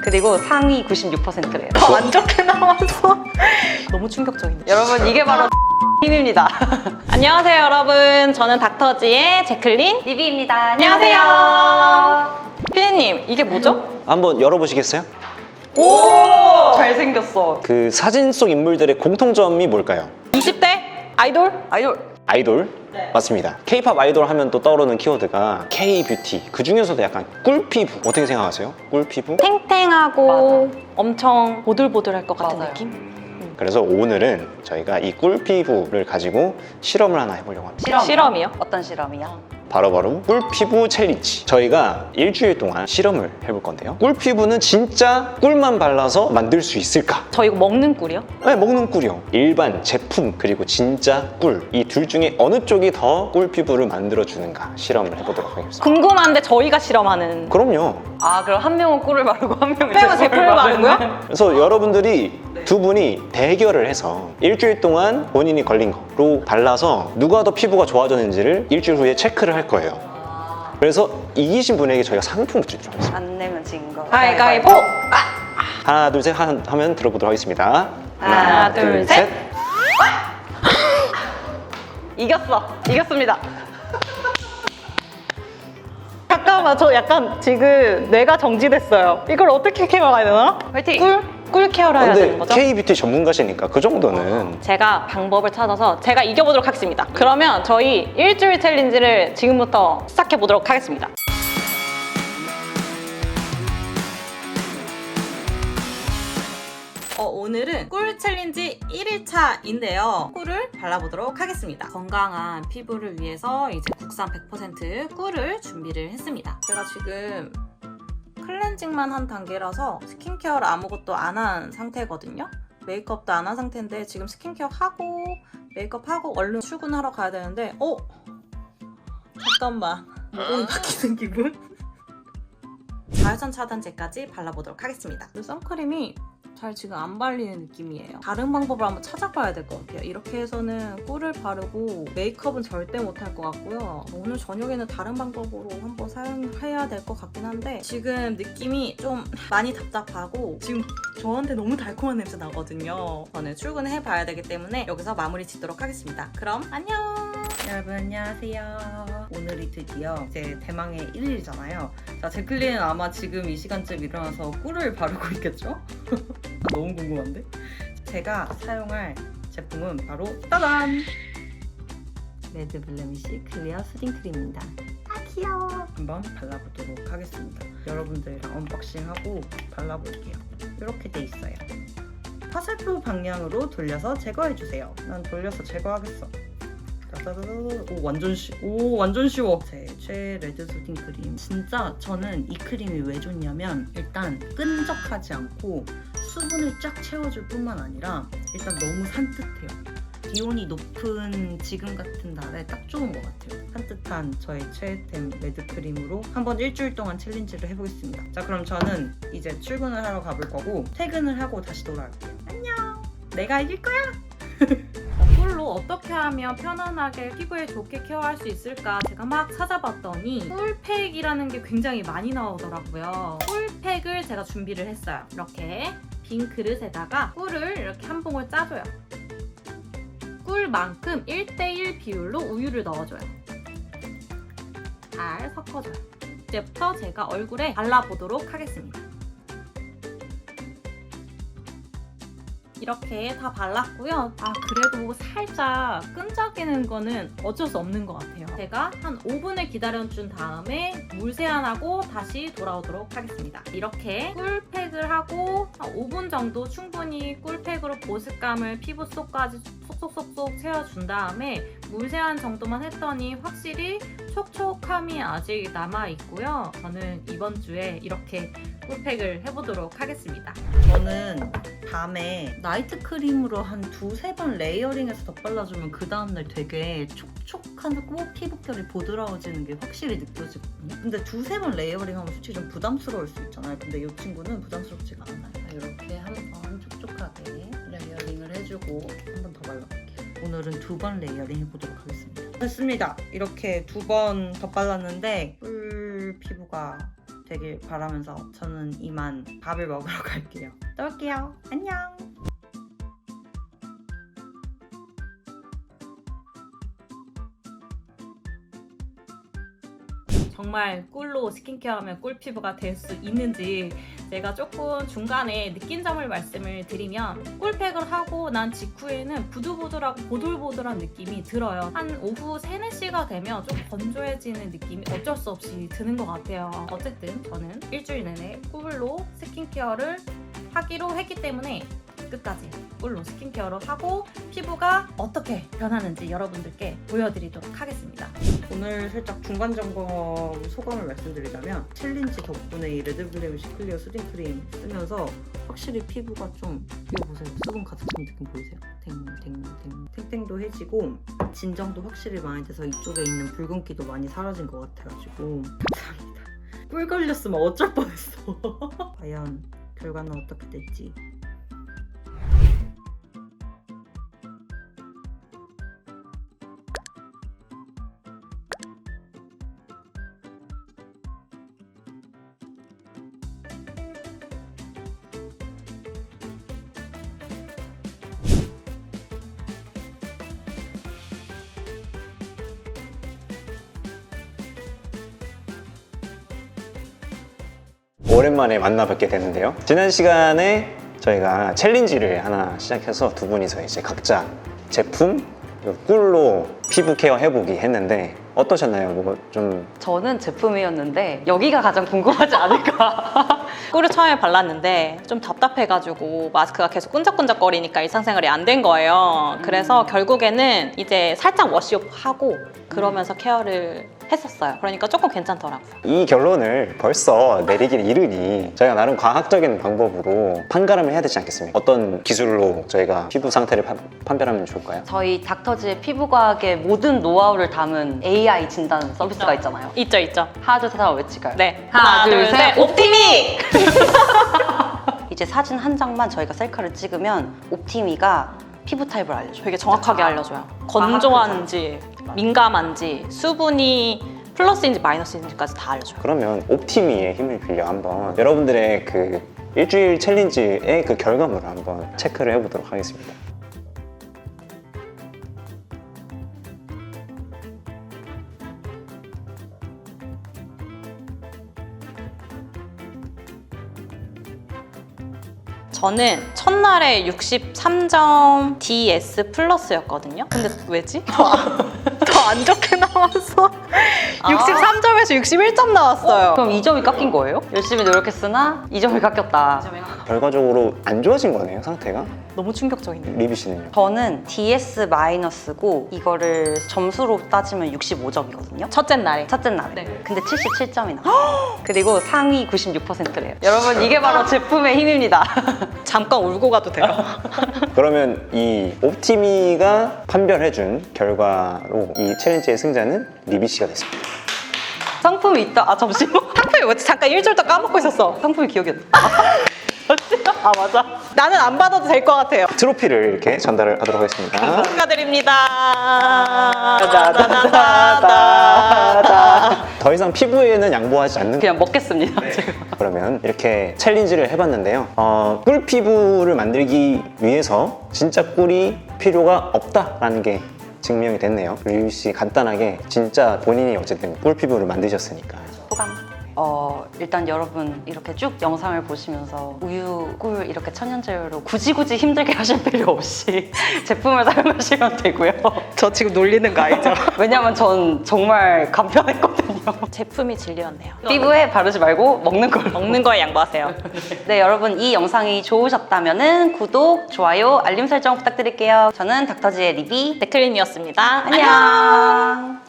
그리고 상위 96%래요. 안 좋게 나와서 너무 충격적이네. 여러분 이게 바로 힘입니다. 안녕하세요 여러분, 저는 닥터지의 제클린 리비입니다. 안녕하세요. 피디님, 이게 뭐죠? 한번 열어보시겠어요? 오! 잘생겼어. 그 사진 속 인물들의 공통점이 뭘까요? 20대 아이돌? 아이돌. 아이돌? 네. 맞습니다. K-팝 아이돌 하면 또 떠오르는 키워드가 K-뷰티. 그 중에서도 약간 꿀피부. 어떻게 생각하세요? 꿀피부? 탱탱하고 엄청 보들보들할 것 같은 맞아요. 느낌? 그래서 오늘은 저희가 이 꿀피부를 가지고 실험을 하나 해보려고 합니다. 실험이요? 어떤 실험이요? 바로 꿀피부 챌린지. 저희가 일주일 동안 실험을 해볼 건데요. 꿀피부는 진짜 꿀만 발라서 만들 수 있을까? 저 이거 먹는 꿀이요? 네, 먹는 꿀이요. 일반 제품 그리고 진짜 꿀. 이 둘 중에 어느 쪽이 더 꿀피부를 만들어주는가 실험을 해보도록 하겠습니다. 궁금한데 저희가 실험하는 그럼요. 아 그럼 한 명은 꿀을 바르고 한 명은 빼고 제품을 바르는 거야? 그래서 여러분들이 두 분이 대결을 해서 일주일 동안 본인이 걸린 거로 발라서 누가 더 피부가 좋아졌는지를 일주일 후에 체크를 할 거예요. 그래서 이기신 분에게 저희가 상품을 드리도록 하겠습니다. 안 내면 진 거. 가위가위보! 하나, 둘, 셋 하면 들어보도록 하겠습니다. 하나, 둘, 셋. 이겼습니다. 잠깐만, 저 약간 지금 뇌가 정지됐어요. 이걸 어떻게 케어해야 되나? 화이팅! 꿀 케어를 해야 되는 근데 거죠? K-뷰티 전문가시니까 그 정도는 제가 방법을 찾아서 제가 이겨보도록 하겠습니다. 그러면 저희 일주일 챌린지를 지금부터 시작해보도록 하겠습니다. 오늘은 꿀 챌린지 1일차인데요. 꿀을 발라보도록 하겠습니다. 건강한 피부를 위해서 이제 국산 100% 꿀을 준비를 했습니다. 제가 지금 클렌징만 한 단계라서 스킨케어를 아무것도 안 한 상태거든요. 메이크업도 안 한 상태인데 지금 스킨케어 하고 메이크업 하고 얼른 출근하러 가야 되는데 잠깐만, 모공이 바뀌는 기분? 자외선 차단제까지 발라보도록 하겠습니다. 이 선크림이 잘 지금 안 발리는 느낌이에요. 다른 방법을 한번 찾아봐야 될 것 같아요. 이렇게 해서는 꿀을 바르고 메이크업은 절대 못할 것 같고요. 오늘 저녁에는 다른 방법으로 한번 사용해야 될 것 같긴 한데 지금 느낌이 좀 많이 답답하고 지금 저한테 너무 달콤한 냄새 나거든요. 저는 출근을 해봐야 되기 때문에 여기서 마무리 짓도록 하겠습니다. 그럼 안녕! 여러분 안녕하세요. 오늘이 드디어 이제 대망의 1일이잖아요. 자, 제클린은 아마 지금 이 시간쯤 일어나서 꿀을 바르고 있겠죠? 너무 궁금한데? 제가 사용할 제품은 바로 따단! 레드 블레미쉬 클리어 수딩 크림입니다. 아 귀여워! 한번 발라보도록 하겠습니다. 여러분들이랑 언박싱하고 발라볼게요. 이렇게 돼 있어요. 화살표 방향으로 돌려서 제거해주세요. 난 돌려서 제거하겠어. 오 완전 쉬워. 제 최애 레드 수딩 크림. 진짜 저는 이 크림이 왜 좋냐면 일단 끈적하지 않고 수분을 쫙 채워줄 뿐만 아니라 일단 너무 산뜻해요. 기온이 높은 지금 같은 날에 딱 좋은 것 같아요. 산뜻한 저의 최애템 레드 크림으로 한번 일주일 동안 챌린지를 해보겠습니다. 자, 그럼 저는 이제 출근을 하러 가볼 거고 퇴근을 하고 다시 돌아올게요. 안녕! 내가 이길 거야! 꿀로 어떻게 하면 편안하게 피부에 좋게 케어할 수 있을까 제가 막 찾아봤더니 꿀팩이라는 게 굉장히 많이 나오더라고요. 꿀팩을 제가 준비를 했어요. 이렇게 빈 그릇에다가 꿀을 이렇게 한 봉을 짜줘요. 꿀만큼 1:1 비율로 우유를 넣어줘요. 잘 섞어줘요. 이제부터 제가 얼굴에 발라보도록 하겠습니다. 이렇게 다 발랐고요. 그래도 살짝 끈적이는 거는 어쩔 수 없는 것 같아요. 제가 한 5분을 기다려준 다음에 물 세안하고 다시 돌아오도록 하겠습니다. 이렇게 꿀팩을 하고 한 5분 정도 충분히 꿀팩으로 보습감을 피부 속까지 쏙쏙쏙쏙 채워준 다음에 물 세안 정도만 했더니 확실히 촉촉함이 아직 남아있고요. 저는 이번 주에 이렇게 꿀팩을 해보도록 하겠습니다. 저는 밤에 나이트 크림으로 한 2-3번 레이어링해서 덧발라주면 그 다음날 되게 촉촉하고 피부결이 부드러워지는 게 확실히 느껴지거든요. 근데 2-3번 레이어링하면 솔직히 좀 부담스러울 수 있잖아요. 근데 이 친구는 부담스럽지가 않아요. 이렇게 한번 촉촉하게 레이어링을 해주고 한 번 더 발라볼게요. 오늘은 2번 레이어링 해보도록 하겠습니다. 됐습니다. 이렇게 2번 덧발랐는데 꿀 피부가 되길 바라면서 저는 이만 밥을 먹으러 갈게요. 또 올게요. 안녕. 정말 꿀로 스킨케어하면 꿀 피부가 될 수 있는지 제가 조금 중간에 느낀 점을 말씀을 드리면 꿀팩을 하고 난 직후에는 부들부들하고 보들보들한 느낌이 들어요. 한 오후 3, 4시가 되면 좀 건조해지는 느낌이 어쩔 수 없이 드는 것 같아요. 어쨌든 저는 일주일 내내 꿀로 스킨케어를 하기로 했기 때문에 끝까지 꿀로 스킨케어를 하고 피부가 어떻게 변하는지 여러분들께 보여드리도록 하겠습니다. 오늘 살짝 중간 점검 소감을 말씀드리자면 챌린지 덕분에 이 레드블레미 시클리어 수딩크림 쓰면서 확실히 피부가 좀 이거 보세요. 수분 가득 찬 느낌 보이세요? 탱탱도 해지고 진정도 확실히 많이 돼서 이쪽에 있는 붉은기도 많이 사라진 것 같아가지고 감사합니다. 꿀 걸렸으면 어쩔 뻔했어. 과연 결과는 어떻게 될지. 오랜만에 만나 뵙게 되는데요. 지난 시간에 저희가 챌린지를 하나 시작해서 두 분이서 이제 각자 제품 그리고 꿀로 피부 케어 해보기 했는데 어떠셨나요? 뭐 좀 저는 제품이었는데 여기가 가장 궁금하지 않을까. 꿀을 처음에 발랐는데 좀 답답해가지고 마스크가 계속 끈적끈적거리니까 일상생활이 안 된 거예요. 그래서 결국에는 이제 살짝 워시업 하고 그러면서 케어를 했었어요. 그러니까 조금 괜찮더라고요. 이 결론을 벌써 내리길 이르니 저희가 나름 과학적인 방법으로 판가름을 해야 되지 않겠습니까? 어떤 기술로 저희가 피부 상태를 판별하면 좋을까요? 저희 닥터지의 피부과학의 모든 노하우를 담은 AI 진단 서비스가 있잖아요. 있죠, 있죠. 하나 둘 셋 하고 외칠까요? 네. 하나, 둘, 셋, 옵티미! 이제 사진 한 장만 저희가 셀카를 찍으면 옵티미가 피부 타입을 알려줘요. 되게 정확하게 알려줘요. 건조한지, 민감한지, 수분이 플러스인지 마이너스인지까지 다 알려줘요. 그러면 옵티미의 힘을 빌려 한번 여러분들의 그 일주일 챌린지의 그 결과물을 한번 체크를 해보도록 하겠습니다. 저는 첫날에 63점 DS 플러스였거든요. 근데 왜지? 더 안 좋게 나와서 63점에서 61점 나왔어요. 그럼 2점이 깎인 거예요? 열심히 노력했으나 2점이 깎였다. 결과적으로 안 좋아진 거네요, 상태가? 너무 충격적이네요. 리비 씨는요? 저는 DS 마이너스고 이거를 점수로 따지면 65점이거든요. 첫째 날에. 첫째 날에. 네. 근데 77점이 나와요. 그리고 상위 96%래요. 여러분 이게 바로 제품의 힘입니다. 잠깐 울고 가도 돼요. 그러면 이 옵티미가 판별해준 결과로 이 챌린지의 승자는 리비 씨가 됐습니다. 상품이 있다. 아 잠시만. 상품이 뭐지? 잠깐 일주일도 까먹고 있었어. 상품이 기억이 안 나. 아 맞아. 나는 안 받아도 될 것 같아요. 트로피를 이렇게 전달을 하도록 하겠습니다. 축하드립니다. 더 이상 피부에는 양보하지 않는 그냥 먹겠습니다. 지금. 그러면 이렇게 챌린지를 해봤는데요. 꿀 피부를 만들기 위해서 진짜 꿀이 필요가 없다라는 게 증명이 됐네요. 리뷰 씨 간단하게 진짜 본인이 어쨌든 꿀 피부를 만드셨으니까 소감. 일단 여러분 이렇게 쭉 영상을 보시면서 우유, 꿀 이렇게 천연재료로 굳이 힘들게 하실 필요 없이 제품을 사용하시면 되고요. 저 지금 놀리는 거 알죠? 왜냐면 전 정말 간편했거든요. 제품이 진리였네요. 피부에 바르지 말고 먹는 걸로. 먹는 거에 양보하세요. 네, 여러분 이 영상이 좋으셨다면 구독, 좋아요, 알림 설정 부탁드릴게요. 저는 닥터지의 리비. 데클린이었습니다. 안녕.